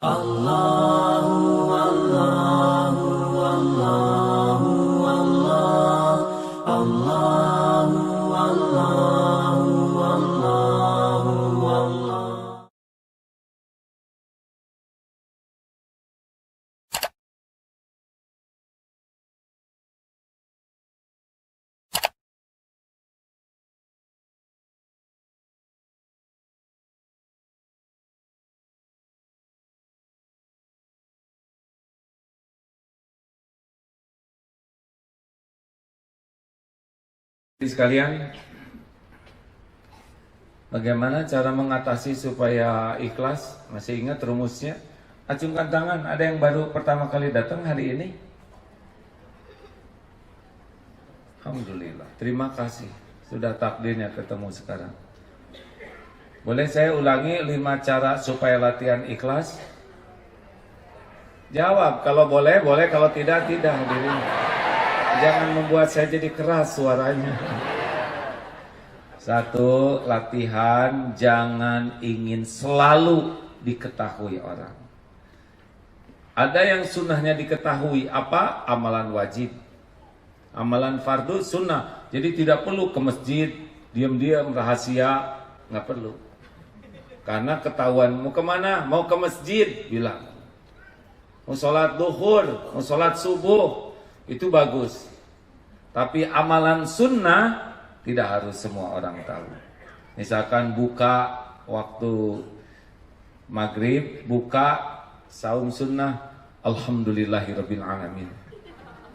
Allahu Allahu Allahu Allah Allahu Allahu Allahu Allah. Sekalian, bagaimana cara mengatasi supaya ikhlas? Masih ingat rumusnya? Acungkan tangan, ada yang baru pertama kali datang hari ini? Alhamdulillah, terima kasih. Sudah takdirnya ketemu sekarang. Boleh saya ulangi 5 cara supaya latihan ikhlas? Jawab, kalau boleh, boleh, kalau tidak, tidak hadirin. Jangan membuat saya jadi keras suaranya. 1, latihan jangan ingin selalu diketahui orang. Ada yang sunnahnya diketahui, apa? Amalan wajib. Amalan fardu sunnah. Jadi tidak perlu ke masjid, diam-diam, rahasia, nggak perlu. Karena ketahuan, mau kemana? Mau ke masjid, bilang. Mau sholat duhur, mau sholat subuh, itu bagus. Tapi amalan sunnah tidak harus semua orang tahu. Misalkan buka waktu maghrib, buka saum sunnah, alhamdulillahirabbil alamin.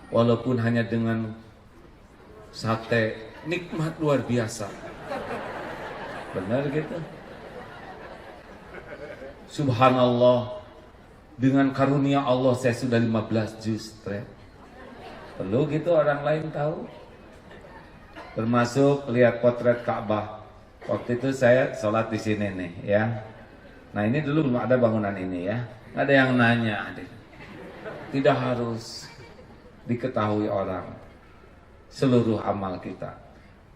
Walaupun hanya dengan sate, nikmat luar biasa. Benar gitu? Subhanallah, dengan karunia Allah saya sudah 15 juz. Perlu gitu orang lain tahu. Termasuk lihat potret Ka'bah. Waktu itu saya sholat di sini nih ya. Nah ini dulu belum ada bangunan ini ya. Ada yang nanya, tidak harus diketahui orang seluruh amal kita.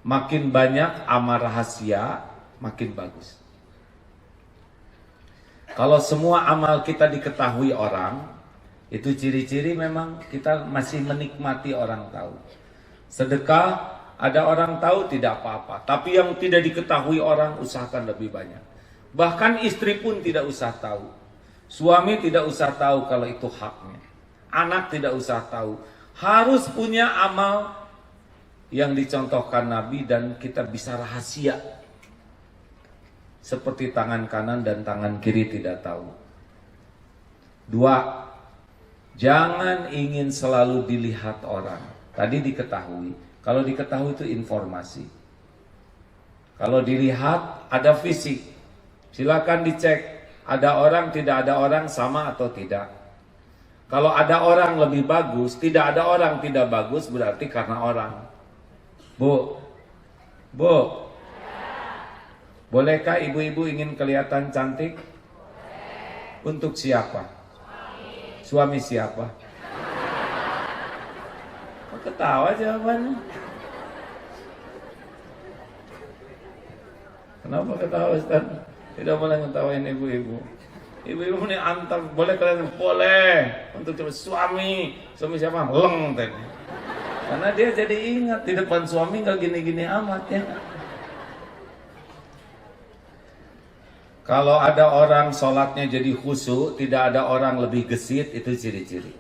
Makin banyak amal rahasia, makin bagus. Kalau semua amal kita diketahui orang, itu ciri-ciri memang kita masih menikmati orang tahu. Sedekah, ada orang tahu tidak apa-apa. Tapi yang tidak diketahui orang, usahakan lebih banyak. Bahkan istri pun tidak usah tahu. Suami tidak usah tahu kalau itu haknya. Anak tidak usah tahu. Harus punya amal yang dicontohkan Nabi dan kita bisa rahasia. Seperti tangan kanan dan tangan kiri tidak tahu. 2, jangan ingin selalu dilihat orang. Tadi diketahui. Kalau diketahui itu informasi. Kalau dilihat ada fisik. Silakan dicek. Ada orang, tidak ada orang, sama atau tidak. Kalau ada orang lebih bagus, tidak ada orang tidak bagus, berarti karena orang. Bu. Bolehkah ibu-ibu ingin kelihatan cantik? Untuk siapa? Suami siapa? Kok ketawa jawabannya? Kenapa ketawa Ustaz? Tidak boleh ngetawain ibu-ibu. Ibu-ibu ini antar, boleh kalian? Boleh. Untuk suami siapa? Leng tadi. Karena dia jadi ingat di depan suami nggak gini-gini amat ya. Kalau ada orang sholatnya jadi khusyuk, tidak ada orang lebih gesit, itu ciri-ciri.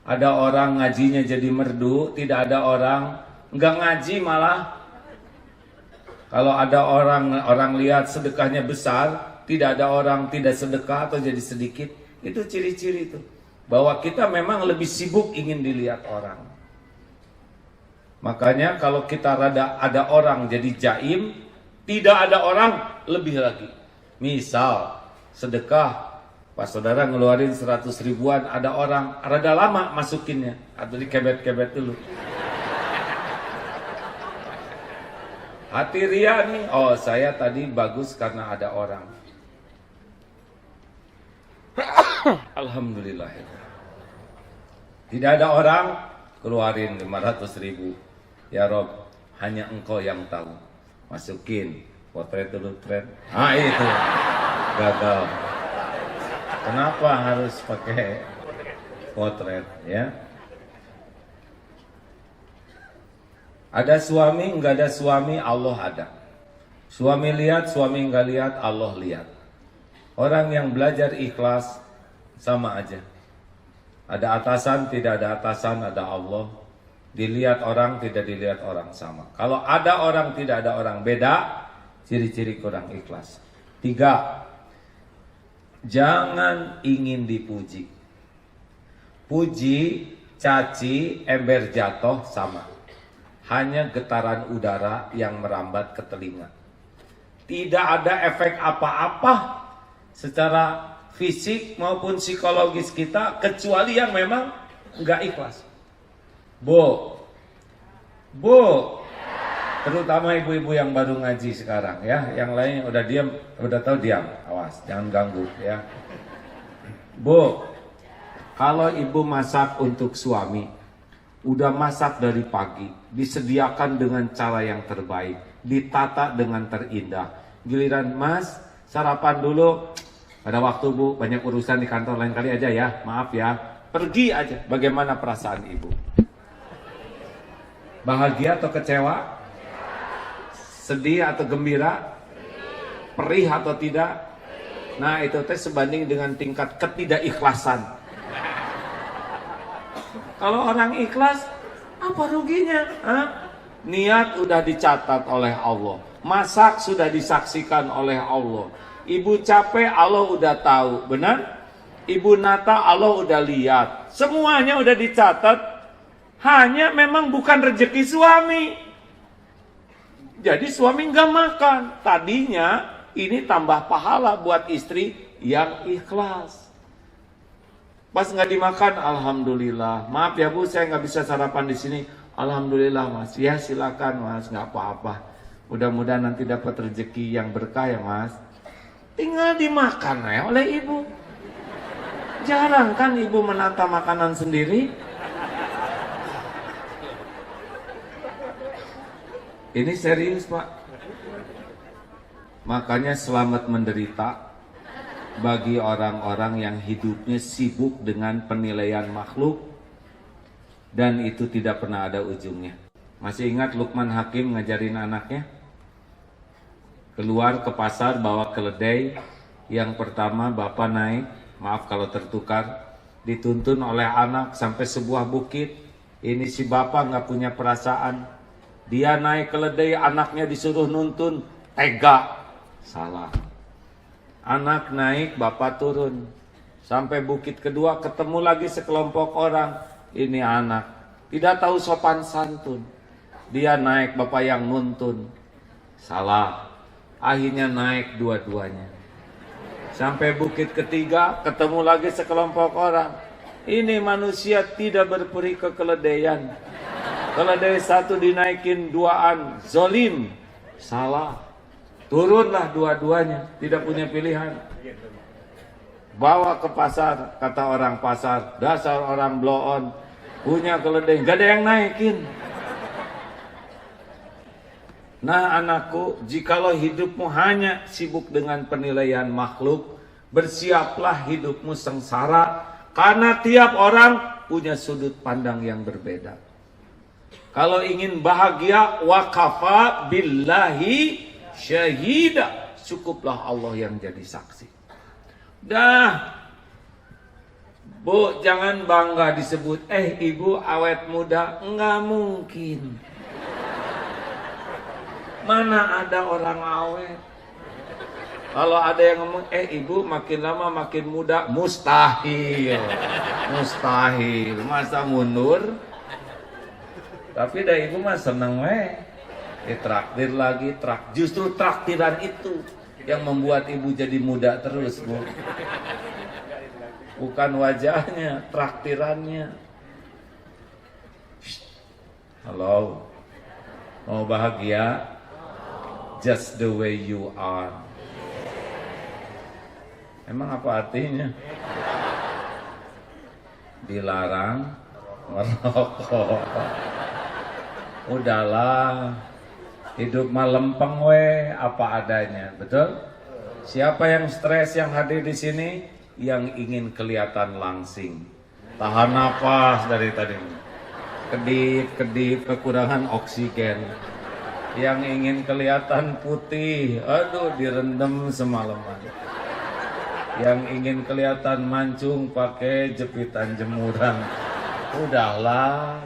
Ada orang ngajinya jadi merdu, tidak ada orang nggak ngaji malah. Kalau ada orang lihat sedekahnya besar, tidak ada orang tidak sedekah atau jadi sedikit, itu ciri-ciri itu. Bahwa kita memang lebih sibuk ingin dilihat orang. Makanya kalau kita ada orang jadi jaim, tidak ada orang lebih lagi. Misal sedekah, pas saudara ngeluarin 100 ribuan, ada orang rada lama masukinnya atau dikebet-kebet dulu. Hati ria nih, oh saya tadi bagus karena ada orang. Alhamdulillah. Tidak ada orang, keluarin 500 ribu. Ya Rob, hanya engkau yang tahu. Masukin potret dulu tren. Ah itu gagal. Kenapa harus pakai potret ya? Ada suami, enggak ada suami, Allah ada. Suami lihat, suami enggak lihat, Allah lihat. Orang yang belajar ikhlas sama aja. Ada atasan, tidak ada atasan, ada Allah. Dilihat orang, tidak dilihat orang, sama. Kalau ada orang, tidak ada orang, beda. Ciri-ciri kurang ikhlas. 3, jangan ingin dipuji. Puji, caci, ember jatuh, sama. Hanya getaran udara yang merambat ke telinga. Tidak ada efek apa-apa secara fisik maupun psikologis kita, kecuali yang memang nggak ikhlas. Bu, terutama ibu-ibu yang baru ngaji sekarang ya, yang lain udah diam, udah tahu diam, awas, jangan ganggu ya. Bu, kalau ibu masak untuk suami, udah masak dari pagi, disediakan dengan cara yang terbaik, ditata dengan terindah. Giliran Mas, sarapan dulu. Pada waktu Bu, banyak urusan di kantor, lain kali aja ya, maaf ya. Pergi aja. Bagaimana perasaan ibu? Bahagia atau kecewa? Sedih atau gembira? Perih atau tidak? Nah itu teh sebanding dengan tingkat ketidakikhlasan. Kalau orang ikhlas, apa ruginya? Niat udah dicatat oleh Allah. Masak sudah disaksikan oleh Allah. Ibu capek, Allah udah tahu. Benar? Ibu nata, Allah udah lihat. Semuanya udah dicatat. Hanya memang bukan rezeki suami. Jadi suami nggak makan. Tadinya ini tambah pahala buat istri yang ikhlas. Pas nggak dimakan, alhamdulillah. Maaf ya Bu, saya nggak bisa sarapan di sini. Alhamdulillah Mas. Ya silakan Mas, nggak apa-apa. Mudah-mudahan nanti dapat rezeki yang berkah ya Mas. Tinggal dimakan ya oleh ibu. Jarang kan ibu menata makanan sendiri. Ini serius Pak. Makanya selamat menderita bagi orang-orang yang hidupnya sibuk dengan penilaian makhluk dan itu tidak pernah ada ujungnya. Masih ingat Luqman Hakim ngajarin anaknya? Keluar ke pasar bawa keledai. Yang pertama bapak naik, maaf kalau tertukar, dituntun oleh anak sampai sebuah bukit. Ini si bapak nggak punya perasaan. Dia naik keledai, anaknya disuruh nuntun, tega. Salah. Anak naik, bapak turun. Sampai bukit kedua ketemu lagi sekelompok orang. Ini anak tidak tahu sopan santun. Dia naik, bapak yang nuntun. Salah. Akhirnya naik dua-duanya. Sampai bukit ketiga ketemu lagi sekelompok orang. Ini manusia tidak berperi kekeledaian. Keledai satu dinaikin duaan, zolim. Salah. Turunlah dua-duanya, tidak punya pilihan. Bawa ke pasar, kata orang pasar, dasar orang blow-on, punya keledai, gak ada yang naikin. Nah anakku, jikalau hidupmu hanya sibuk dengan penilaian makhluk, bersiaplah hidupmu sengsara, karena tiap orang punya sudut pandang yang berbeda. Kalau ingin bahagia, wakafa billahi syahida, cukuplah Allah yang jadi saksi. Dah, Bu, jangan bangga disebut, ibu awet muda, enggak mungkin. Mana ada orang awet? Kalau ada yang ngomong, ibu makin lama makin muda, mustahil. Mustahil, masa mundur? Tapi dah ibu mah seneng ditraktir lagi, justru traktiran itu yang membuat ibu jadi muda terus, Bu. Bukan wajahnya, traktirannya. Halo, mau bahagia? Just the way you are. Emang apa artinya? Dilarang merokok. Udahlah, hidup mah lempeng apa adanya, betul? Siapa yang stres yang hadir di sini? yang ingin kelihatan langsing. Tahan napas dari tadi. Kedip-kedip kekurangan oksigen. Yang ingin kelihatan putih, aduh direndam semalaman. Yang ingin kelihatan mancung pakai jepitan jemuran. Udahlah,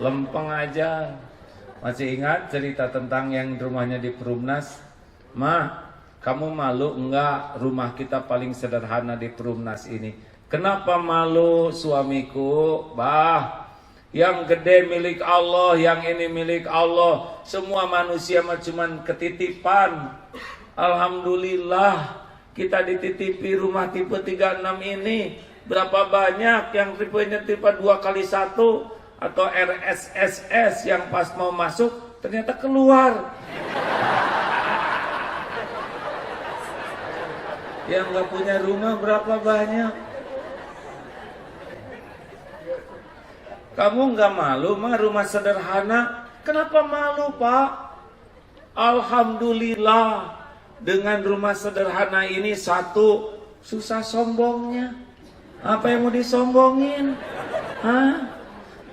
lempeng aja. Masih ingat cerita tentang yang rumahnya di Perumnas? Ma, kamu malu enggak rumah kita paling sederhana di Perumnas ini? Kenapa malu suamiku? Bah, yang gede milik Allah, yang ini milik Allah. Semua manusia mah cuman ketitipan. Alhamdulillah kita dititipi rumah tipe 36 ini. Berapa banyak yang tipenya tipe 2x1 atau RSSS yang pas mau masuk ternyata keluar. Yang gak punya rumah berapa banyak? Kamu nggak malu mah rumah sederhana? Kenapa malu, Pak? Alhamdulillah dengan rumah sederhana ini, satu, susah sombongnya. Apa yang mau disombongin? Hah?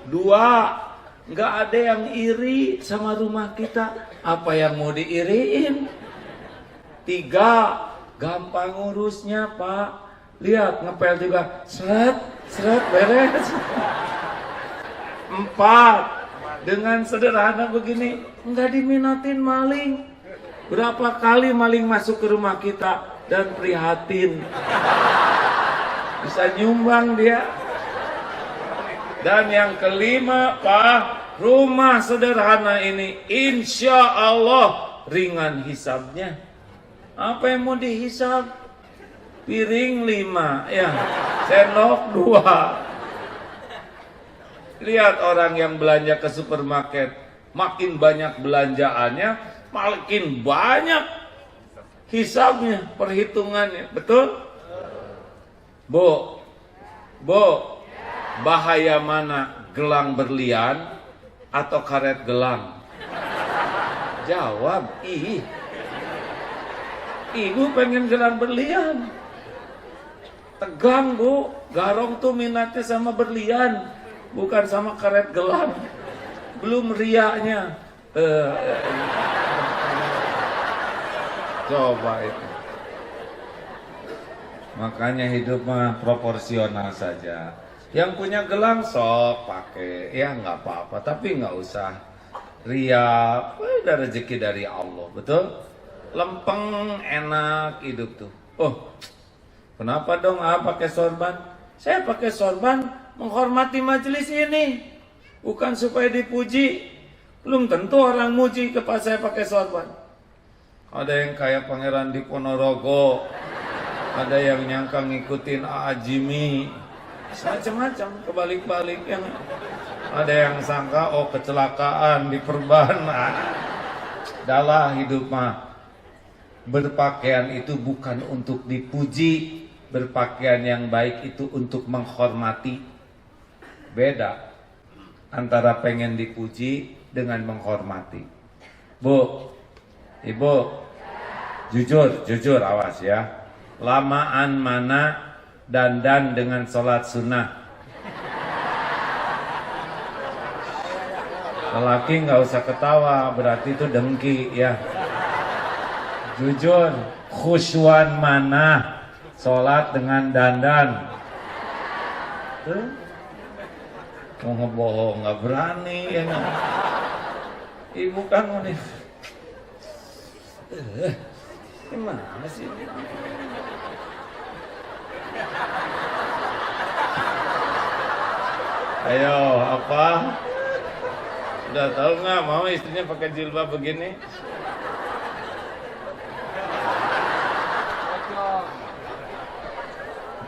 Dua, nggak ada yang iri sama rumah kita. Apa yang mau diiriin? Tiga, gampang ngurusnya, Pak. Lihat, ngepel juga, seret, seret, beres. Empat, dengan sederhana begini nggak diminatin maling. Berapa kali maling masuk ke rumah kita dan prihatin, bisa nyumbang dia. Dan yang kelima, Pak, rumah sederhana ini insya Allah ringan hisabnya. Apa yang mau dihisab? Piring 5, ya, sendok 2. Lihat orang yang belanja ke supermarket, makin banyak belanjaannya, makin banyak hisabnya, perhitungannya. Betul? Bu, bahaya mana gelang berlian atau karet gelang? Jawab, Ibu pengen gelang berlian. Tegang, Bu. Garong tuh minatnya sama berlian, bukan sama karet gelang. Belum riaknya. Coba itu. Makanya hidup mah proporsional saja. Yang punya gelang sok pakai, ya nggak apa-apa. Tapi nggak usah riak. Udah rezeki dari Allah, betul? Lempeng, enak hidup tuh. Oh, kenapa dong pakai sorban? Saya pakai sorban menghormati majelis ini, bukan supaya dipuji. Belum tentu orang muji kepada saya pakai sorban. Ada yang kayak Pangeran di Ponorogo, ada yang nyangka ngikutin A.A. Jimmy, macam-macam, kebalik-balik yang. Ada yang sangka kecelakaan di perban. Dalah hidup mah. Berpakaian itu bukan untuk dipuji, berpakaian yang baik itu untuk menghormati. Beda antara pengen dipuji dengan menghormati. Bu, Ibu, jujur, awas ya. Lamaan mana dandan dengan sholat sunnah? Lelaki nggak usah ketawa, berarti itu dengki ya. Jujur, khusyuan mana sholat dengan dandan? Tuh, mau ngebohong nggak berani ya. Ibu kan nih, gimana sih? Ayo, apa? Udah tahu nggak mau istrinya pakai jilbab begini?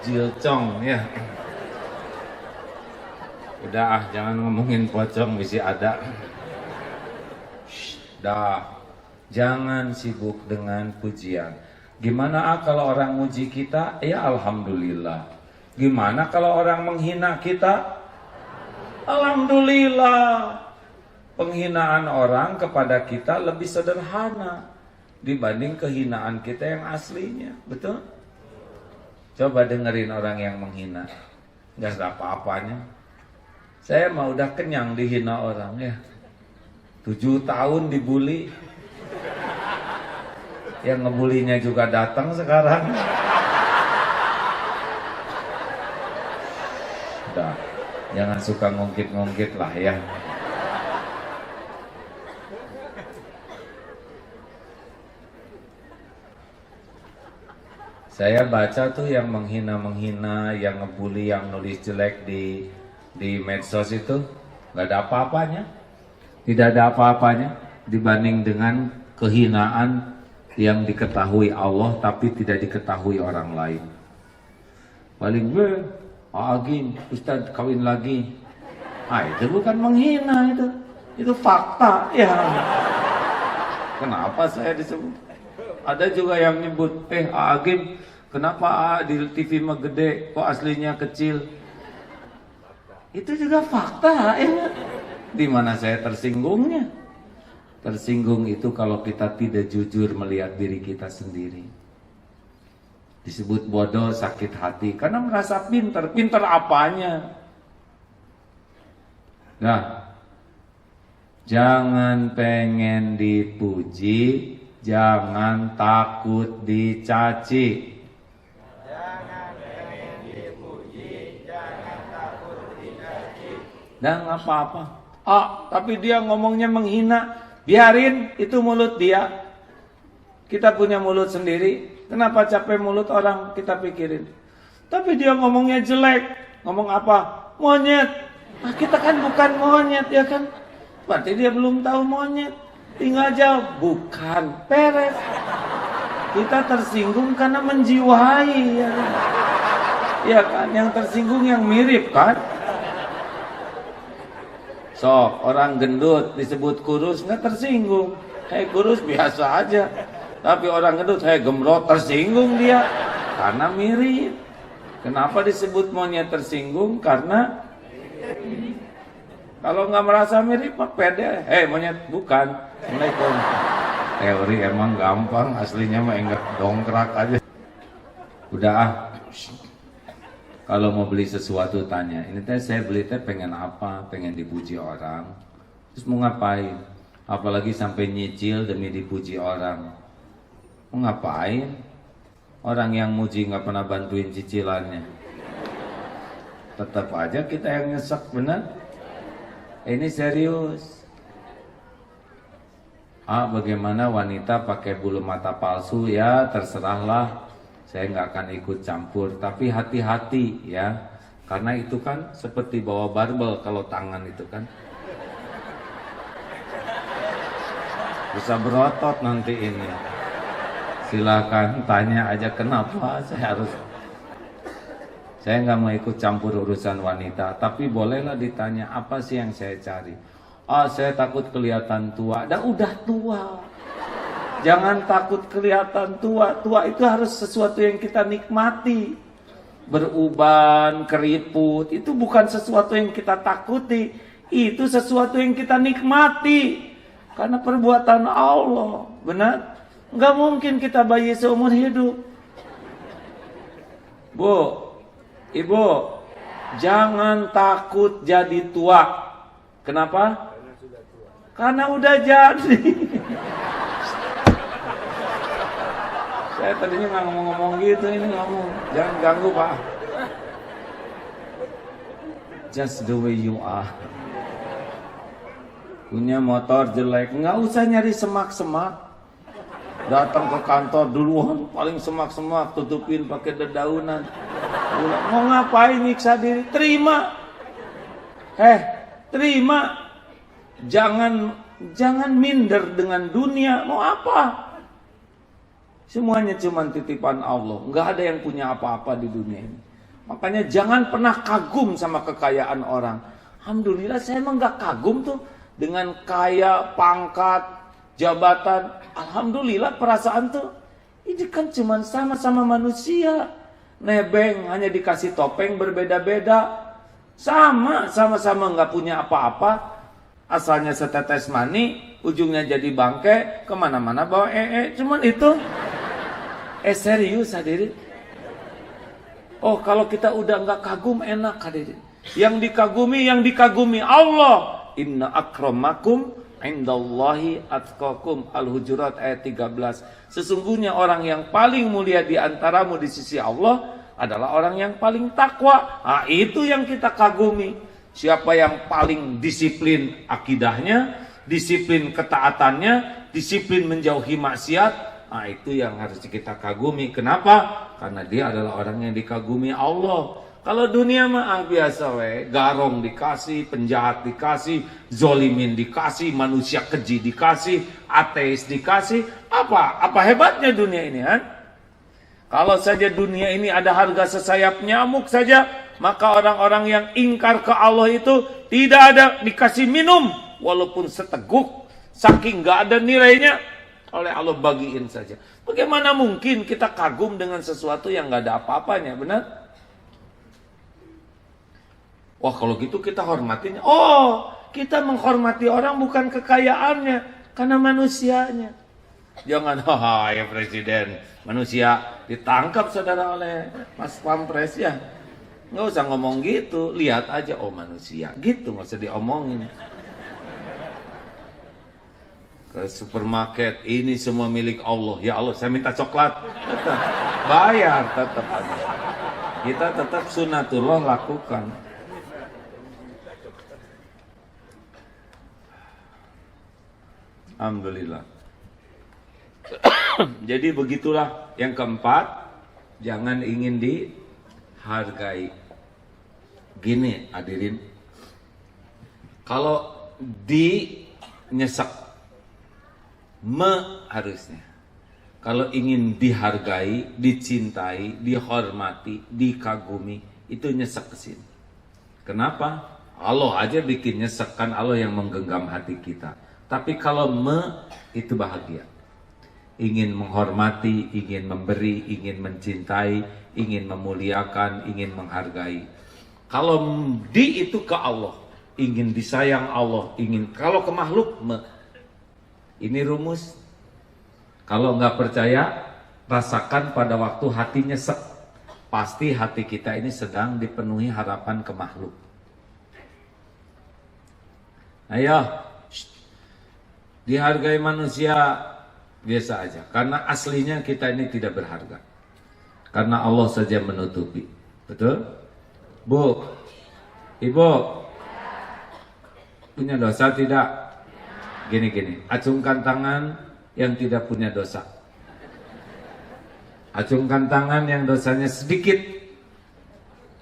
Jilcong ya. Udah jangan ngomongin pocong, bisa ada. Dah, jangan sibuk dengan pujian. Gimana kalau orang muji kita? Ya alhamdulillah. Gimana kalau orang menghina kita? Alhamdulillah. Penghinaan orang kepada kita lebih sederhana dibanding kehinaan kita yang aslinya, betul? Coba dengerin orang yang menghina, nggak ada apa-apanya. Saya mah udah kenyang dihina orang ya. 7 tahun dibully. Yang ngebulinya juga datang sekarang. Udah, jangan suka ngungkit-ngungkit lah ya. Saya baca tuh yang menghina-menghina, yang ngebully, yang nulis jelek di medsos itu nggak ada apa-apanya. Tidak ada apa-apanya dibanding dengan kehinaan yang diketahui Allah tapi tidak diketahui orang lain. Paling Agim, Ustadz kawin lagi. Itu bukan menghina itu fakta ya. Kenapa saya disebut? Ada juga yang nyebut, Agim, kenapa di TV mah gede, kok aslinya kecil? Itu juga fakta ya. Di mana saya tersinggungnya? Tersinggung itu kalau kita tidak jujur melihat diri kita sendiri. Disebut bodoh, sakit hati karena merasa pintar. Pintar apanya? Nah, jangan pengen dipuji, jangan takut dicaci. Jangan pengen dipuji, jangan takut dicaci. Dan nggak apa-apa. Tapi dia ngomongnya menghina. Biarin, itu mulut dia. Kita punya mulut sendiri. Kenapa capek mulut orang kita pikirin? Tapi dia ngomongnya jelek. Ngomong apa? Monyet. Kita kan bukan monyet ya kan? Berarti dia belum tahu monyet. Tinggal jawab, bukan, beres. Kita tersinggung karena menjiwai ya kan? Ya kan, yang tersinggung yang mirip kan? Sok, orang gendut disebut kurus nggak tersinggung. Kurus biasa aja. Tapi orang gendut, gemrot, tersinggung dia. Karena mirip. Kenapa disebut monyet tersinggung? Karena kalau nggak merasa mirip, pede. Monyet, bukan. Assalamualaikum. Teori emang gampang, aslinya mah enggak dongkrak aja. Udah Kalau mau beli sesuatu tanya, ini teh saya beli teh pengen apa? Pengen dipuji orang. Terus mau ngapain? Apalagi sampai nyicil demi dipuji orang. Mau ngapain? Orang yang muji nggak pernah bantuin cicilannya. Tetap aja kita yang nyesek, bener? Ini serius. Bagaimana wanita pakai bulu mata palsu? Ya terserahlah. Saya nggak akan ikut campur, tapi hati-hati ya, karena itu kan seperti bawa barbel kalau tangan itu kan bisa berotot nanti ini. Silakan tanya aja kenapa saya nggak mau ikut campur urusan wanita, tapi bolehlah ditanya apa sih yang saya cari. Saya takut kelihatan tua. Udah tua. Jangan takut kelihatan tua. Tua itu harus sesuatu yang kita nikmati. Beruban, keriput, itu bukan sesuatu yang kita takuti. Itu sesuatu yang kita nikmati. Karena perbuatan Allah. Benar? Nggak mungkin kita bayi seumur hidup. Bu, Ibu, jangan takut jadi tua. Kenapa? Karena udah jadi. Saya tadinya nggak ngomong-ngomong gitu, ini ngomong. Jangan ganggu Pak. Just the way you are. Punya motor jelek, nggak usah nyari semak-semak. Datang ke kantor duluan, paling semak-semak, tutupin pakai dedaunan. Mau ngapain nyiksa diri? Terima. Terima. Jangan minder dengan dunia. Mau apa? Semuanya cuma titipan Allah. Nggak ada yang punya apa-apa di dunia ini. Makanya jangan pernah kagum sama kekayaan orang. Alhamdulillah saya emang nggak kagum tuh dengan kaya, pangkat, jabatan. Alhamdulillah perasaan tuh ini kan cuma sama-sama manusia. Nebeng hanya dikasih topeng berbeda-beda. Sama-sama nggak punya apa-apa. Asalnya setetes mani, ujungnya jadi bangke, kemana-mana bawa cuman itu. Serius hadirin. Oh, kalau kita udah nggak kagum enak hadirin. Yang dikagumi Allah. Inna akramakum indallahi atqakum. Al-Hujurat ayat 13. Sesungguhnya orang yang paling mulia di antaramu di sisi Allah adalah orang yang paling takwa. Nah, itu yang kita kagumi. Siapa yang paling disiplin akidahnya, disiplin ketaatannya, disiplin menjauhi maksiat. Nah, itu yang harus kita kagumi. Kenapa? Karena dia adalah orang yang dikagumi Allah. Kalau dunia mah biasa garong dikasih, penjahat dikasih, zolimin dikasih, manusia keji dikasih, ateis dikasih. Apa hebatnya dunia ini, kan? Kalau saja dunia ini ada harga sesayap nyamuk saja, maka orang-orang yang ingkar ke Allah itu tidak ada dikasih minum, walaupun seteguk, saking gak ada nilainya, oleh Allah bagiin saja. Bagaimana mungkin kita kagum dengan sesuatu yang gak ada apa-apanya, benar? Wah, kalau gitu kita hormatin. Oh, kita menghormati orang bukan kekayaannya, karena manusianya. Jangan, ya presiden, manusia ditangkap saudara oleh Mas Pampres ya. Nggak usah ngomong gitu, lihat aja, oh manusia, gitu, nggak usah diomongin. Ke supermarket, ini semua milik Allah. Ya Allah, saya minta coklat. Tetap bayar, tetap aja. Kita tetap sunatullah lakukan. Alhamdulillah. Jadi begitulah yang keempat, jangan ingin dihargai. Gini hadirin, kalau nyesek harusnya. Kalau ingin dihargai, dicintai, dihormati, dikagumi, itu nyesek ke sini. Kenapa? Allah aja bikin nyesek, kan Allah yang menggenggam hati kita. Tapi kalau itu bahagia. Ingin menghormati, ingin memberi, ingin mencintai, ingin memuliakan, ingin menghargai. Kalau itu ke Allah, ingin disayang Allah, kalau ke makhluk ini rumus. Kalau nggak percaya, rasakan pada waktu hati nyesek. Pasti hati kita ini sedang dipenuhi harapan ke makhluk. Ayo, dihargai manusia biasa aja, karena aslinya kita ini tidak berharga, karena Allah saja menutupi. Betul? Bu, Ibu, punya dosa tidak? Gini, acungkan tangan yang tidak punya dosa. Acungkan tangan yang dosanya sedikit.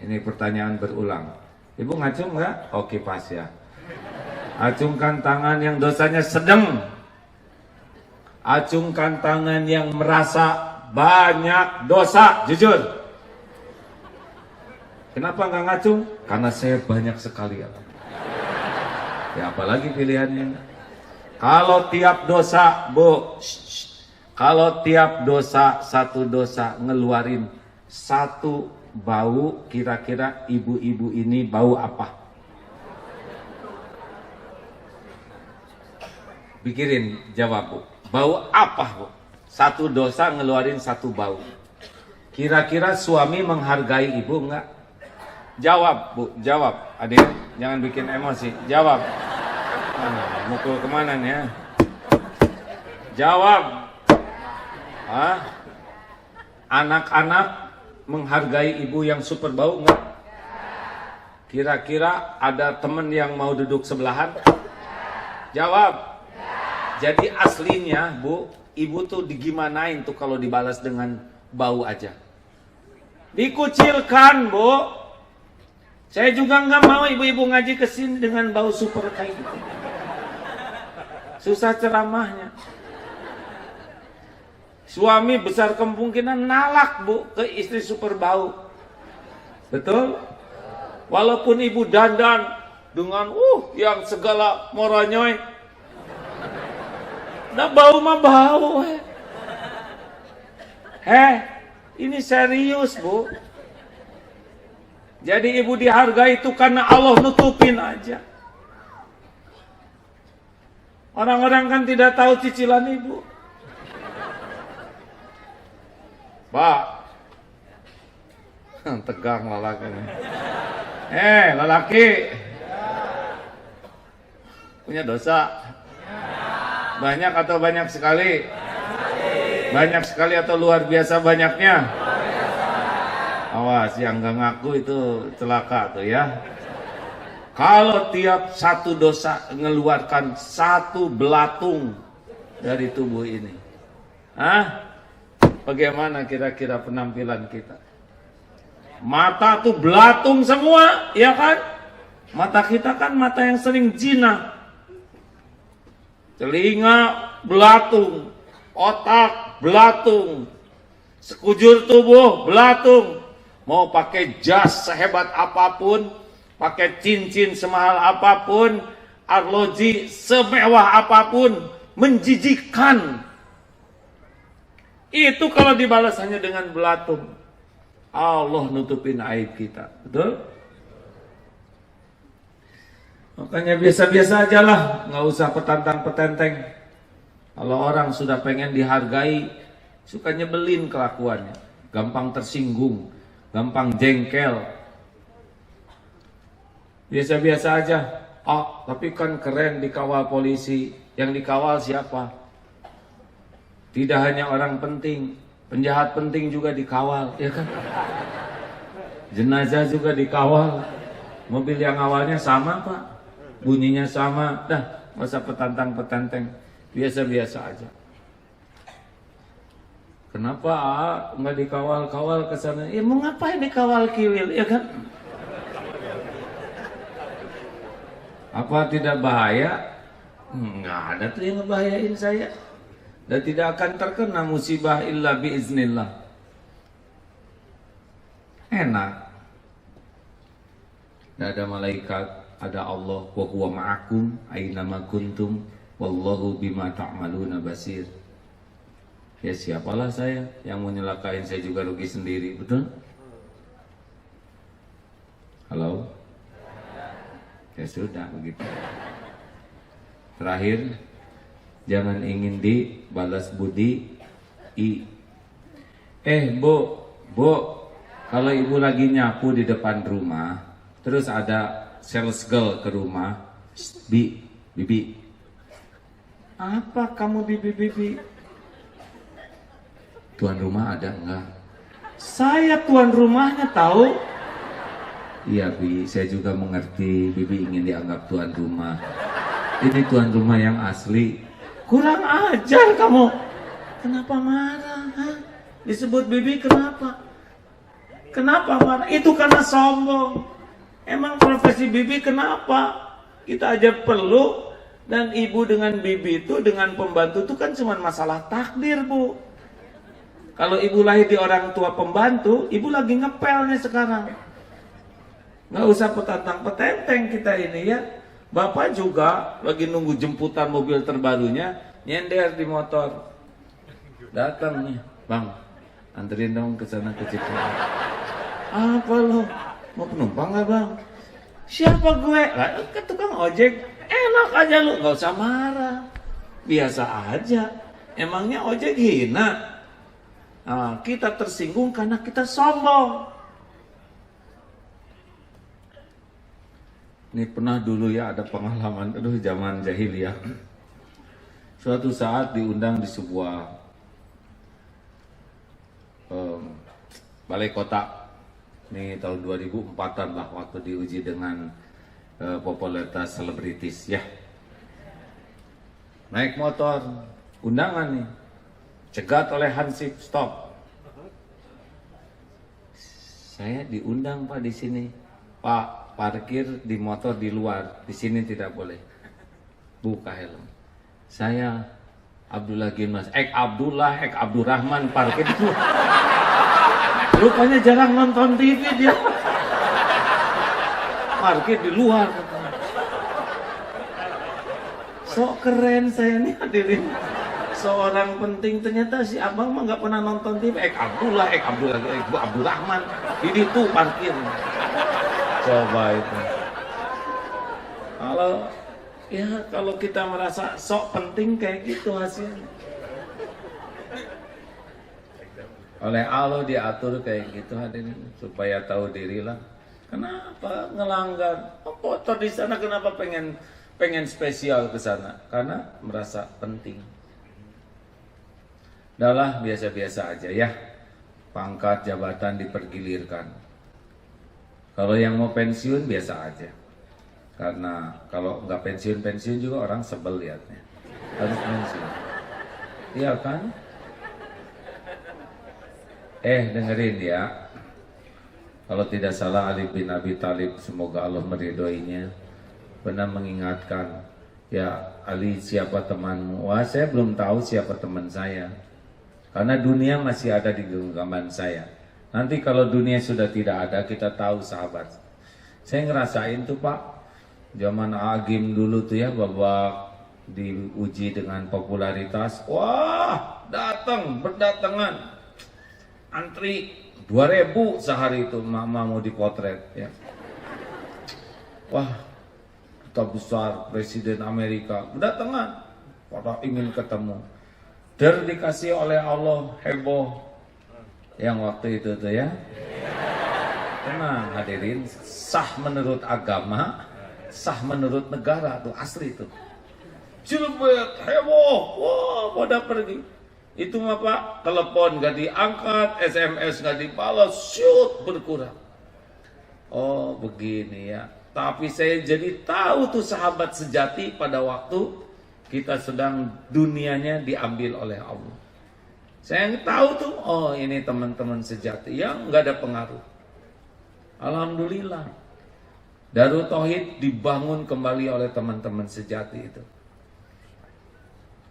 Ini pertanyaan berulang. Ibu ngacung nggak? Oke, pas ya. Acungkan tangan yang dosanya sedang. Acungkan tangan yang merasa banyak dosa, jujur. Kenapa nggak ngacung? Karena saya banyak sekali. Ya apalagi pilihannya. Kalau tiap dosa, Bu, kalau tiap dosa, satu dosa ngeluarin satu bau, kira-kira ibu-ibu ini bau apa? Pikirin, jawab Bu. Bau apa Bu? Satu dosa ngeluarin satu bau. Kira-kira suami menghargai ibu enggak? Jawab Bu, jawab. Adik, jangan bikin emosi. Jawab. Mukul kemana nih ya? Jawab. Anak-anak menghargai ibu yang super bau enggak? Kira-kira ada temen yang mau duduk sebelahan? Jawab. Jadi aslinya Bu, ibu tuh digimanain tuh kalau dibalas dengan bau aja? Dikucilkan Bu. Saya juga nggak mau ibu-ibu ngaji kesini dengan bau super kayak gitu. Susah ceramahnya. Suami besar kemungkinan nalak Bu ke istri super bau. Betul? Walaupun ibu dandan dengan yang segala moronyoy. Nah bau mah bau. Ini serius Bu. Jadi ibu dihargai itu karena Allah nutupin aja. Orang-orang kan tidak tahu cicilan ibu. Pak, Tegang lelaki. Lelaki. Punya dosa? Banyak atau banyak sekali? Banyak sekali atau luar biasa banyaknya? Awas, yang gak ngaku itu celaka tuh ya. Kalau tiap satu dosa mengeluarkan satu belatung dari tubuh ini, bagaimana kira-kira penampilan kita? Mata tuh belatung semua, ya kan? Mata kita kan mata yang sering zina. Telinga belatung, otak belatung, sekujur tubuh belatung. Mau pakai jas sehebat apapun, pakai cincin semahal apapun, arloji semewah apapun, menjijikkan. Itu kalau dibalas hanya dengan belatung, Allah nutupin aib kita. Betul? Makanya biasa-biasa aja lah, nggak usah petantang-petenteng. Kalau orang sudah pengen dihargai, suka nyebelin kelakuannya, gampang tersinggung, gampang jengkel. Biasa-biasa aja. Tapi kan keren dikawal polisi. Yang dikawal siapa? Tidak hanya orang penting, penjahat penting juga dikawal, ya kan? Jenazah juga dikawal. Mobil yang awalnya sama, Pak, bunyinya sama. Dah, nggak usah petantang-petenteng, biasa-biasa aja. Kenapa nggak dikawal-kawal ke sana? Ya mau ngapain dikawal kiwil, ya kan? Apa tidak bahaya? Nggak ada tuh yang ngebahayain saya. Dan tidak akan terkena musibah illa biiznillah. Enak. Tidak ada malaikat, ada Allah. Wa huwa ma'akum aina ma kuntum wallahu bima ta'maluna basir. Ya siapalah saya, yang mau nyelakain saya juga rugi sendiri, betul? Halo? Ya sudah begitu. Terakhir, jangan ingin dibalas budi. Bu, kalau ibu lagi nyapu di depan rumah, terus ada sales girl ke rumah, bibi. Apa kamu bibi? Tuan rumah ada enggak? Saya tuan rumahnya tahu. Iya Bi, saya juga mengerti Bibi ingin dianggap tuan rumah. Ini tuan rumah yang asli. Kurang ajar kamu. Kenapa marah? Disebut Bibi kenapa? Kenapa marah? Itu karena sombong. Emang profesi Bibi kenapa? Kita aja perlu. Dan ibu dengan Bibi itu, dengan pembantu itu kan cuma masalah takdir, Bu. Kalau ibu lahir di orang tua pembantu, ibu lagi ngepel nih sekarang. Nggak usah petantang-petenteng kita ini ya. Bapak juga lagi nunggu jemputan mobil terbarunya, nyender di motor. Datang nih, Bang, anterin dong ke sana ke Cipularang. Apa lo? Mau penumpang nggak, Bang? Siapa gue? Ke tukang ojek. Enak aja lu, nggak usah marah. Biasa aja. Emangnya ojek hina? Kita tersinggung karena kita sombong. Ini pernah dulu ya ada pengalaman, zaman jahiliyah. Suatu saat diundang di sebuah balai kota. Ini tahun 2004-an lah, waktu diuji dengan popularitas selebritis ya. Naik motor, undangan nih. Cegat oleh Hansip, stop. Saya diundang Pak di sini. Pak, parkir di motor di luar, di sini tidak boleh. Buka helm. Saya Abdullah Ginmas, Abdurrahman parkir di luar. Rupanya jarang nonton TV dia. Parkir di luar. Sok keren saya nih hadirin. Seorang penting, ternyata si abang mah nggak pernah nonton TV. Abdurrahman, ini tuh parkir. Coba itu. Kalau kita merasa sok penting kayak gitu hasilnya. Oleh Allah diatur kayak gitu hadirin, supaya tahu diri lah. Kenapa ngelanggar? Kotor di sana, kenapa pengen spesial ke sana? Karena merasa penting. Udahlah, biasa-biasa aja ya. Pangkat jabatan dipergilirkan. Kalau yang mau pensiun biasa aja. Karena kalau nggak pensiun juga orang sebel liatnya. Harus pensiun. Iya kan? Dengerin ya. Kalau tidak salah Ali bin Abi Thalib, semoga Allah meridhoinya, pernah mengingatkan, ya Ali, siapa temanmu? Wah, saya belum tahu siapa teman saya. Karena dunia masih ada di genggaman saya. Nanti kalau dunia sudah tidak ada, kita tahu sahabat. Saya ngerasain tuh Pak, zaman Agim dulu tuh ya, babak diuji dengan popularitas. Wah, berdatangan. Antri 2.000 sehari itu mama mau dipotret ya. Wah, duta besar Presiden Amerika berdatangan, pada ingin ketemu. Dikasih oleh Allah heboh yang waktu itu tuh ya. Tenang hadirin, sah menurut agama, sah menurut negara tuh asli tuh. Cilebet heboh, wah pada pergi. Itu mah Pak, telepon gak diangkat, SMS gak dibalas, shoot berkurang. Oh begini ya. Tapi saya jadi tahu tuh sahabat sejati pada waktu kita sedang dunianya diambil oleh Allah. Saya tahu tuh, oh ini teman-teman sejati yang gak ada pengaruh. Alhamdulillah. Darut Tauhid dibangun kembali oleh teman-teman sejati itu.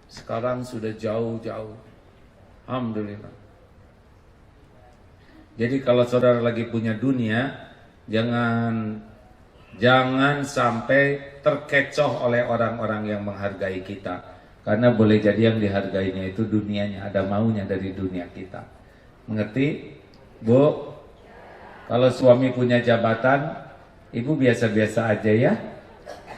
Sekarang sudah jauh-jauh. Alhamdulillah. Jadi kalau saudara lagi punya dunia, jangan sampai terkecoh oleh orang-orang yang menghargai kita. Karena boleh jadi yang dihargainya itu dunianya, ada maunya dari dunia kita. Mengerti? Bu, kalau suami punya jabatan, ibu biasa-biasa aja ya.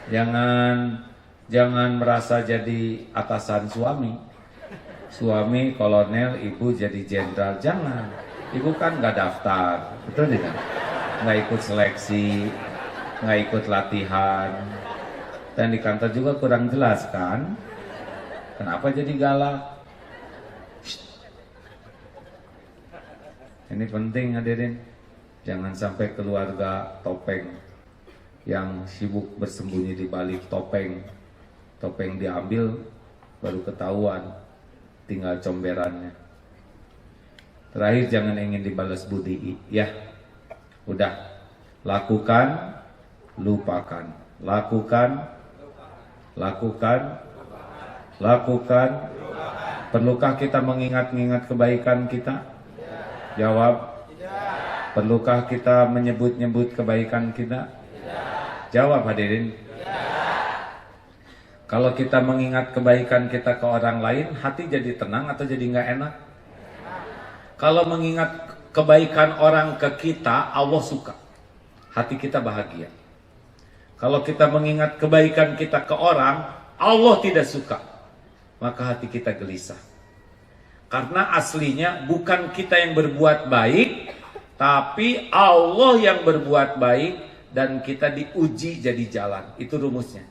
Jangan merasa jadi atasan suami. Suami kolonel, ibu jadi jenderal, jangan. Ibu kan nggak daftar, betul tidak? Nggak ikut seleksi, nggak ikut latihan, dan di kantor juga kurang jelas kan? Kenapa jadi galak? Ini penting hadirin, jangan sampai keluarga topeng yang sibuk bersembunyi di balik topeng diambil baru ketahuan. Tinggal comberannya. Terakhir, jangan ingin dibalas budi ya. Udah, lakukan, lupakan. Lakukan. Perlukah kita mengingat-ingat kebaikan kita? Jawab. Perlukah kita menyebut-nyebut kebaikan kita? Jawab hadirin. Kalau kita mengingat kebaikan kita ke orang lain, hati jadi tenang atau jadi nggak enak? Kalau mengingat kebaikan orang ke kita, Allah suka. Hati kita bahagia. Kalau kita mengingat kebaikan kita ke orang, Allah tidak suka. Maka hati kita gelisah. Karena aslinya bukan kita yang berbuat baik, tapi Allah yang berbuat baik dan kita diuji jadi jalan. Itu rumusnya.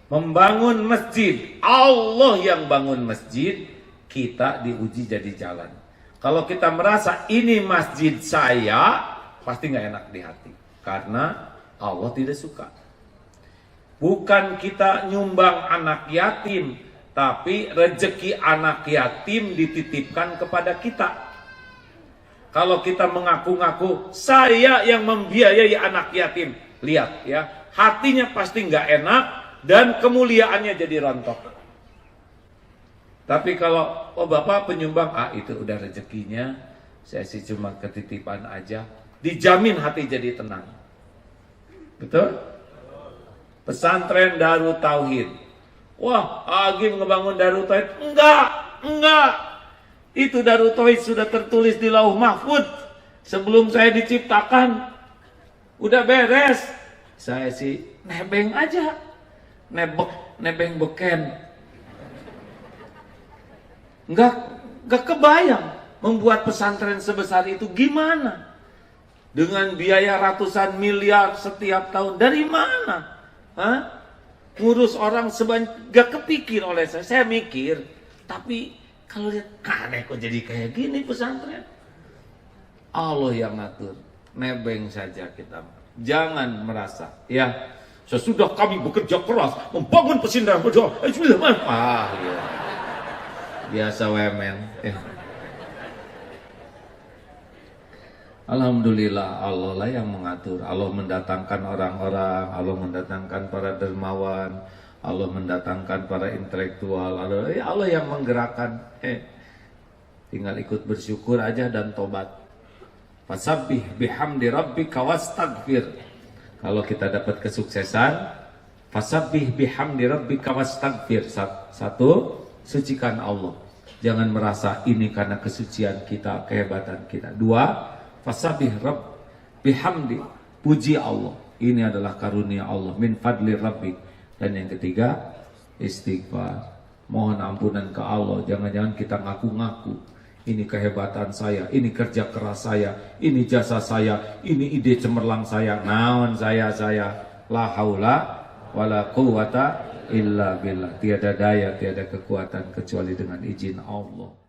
Membangun masjid, Allah yang bangun masjid, kita diuji jadi jalan. Kalau kita merasa ini masjid saya, pasti nggak enak di hati, karena Allah tidak suka. Bukan kita nyumbang anak yatim, tapi rezeki anak yatim dititipkan kepada kita. Kalau kita mengaku-ngaku saya yang membiayai anak yatim, lihat ya, hatinya pasti nggak enak. Dan kemuliaannya jadi rontok. Tapi kalau bapak penyumbang, itu udah rezekinya, saya sih cuma ketitipan aja, dijamin hati jadi tenang. Betul? Pesantren Darut Tauhid. Wah, Agim ngebangun Darut Tauhid. Enggak. Itu Darut Tauhid sudah tertulis di Lauh Mahfud sebelum saya diciptakan. Udah beres. Saya sih nebeng aja. Nebeng beken. Enggak kebayang. membuat pesantren sebesar itu gimana? Dengan biaya ratusan miliar setiap tahun, dari mana? Hah? Ngurus orang sebanyak, gak kepikir oleh saya. Saya mikir, tapi kalau lihat, aneh kok jadi kayak gini pesantren. Allah yang ngatur, nebeng saja kita. Jangan merasa, ya sesudah kami bekerja keras membangun pesantren ya. Biasa wemen. Alhamdulillah, Allah lah yang mengatur. Allah mendatangkan orang-orang, Allah mendatangkan para dermawan, Allah mendatangkan para intelektual, Allah yang menggerakkan. Tinggal ikut bersyukur aja dan tobat. Fasabbih bihamdi rabbika wastaghfir. Kalau kita dapat kesuksesan, fasabbih bihamdi rabbika wastaghfir. Satu, sucikan Allah. Jangan merasa ini karena kesucian kita, kehebatan kita. Dua, fasabbih rabb bihamdi, puji Allah. Ini adalah karunia Allah, min fadli rabbi. Dan yang ketiga, istighfar. Mohon ampunan ke Allah. Jangan-jangan kita ngaku-ngaku. Ini kehebatan saya, ini kerja keras saya, ini jasa saya, ini ide cemerlang saya. Naon saya. La haula wala quwata illa billah. Tiada daya, tiada kekuatan kecuali dengan izin Allah.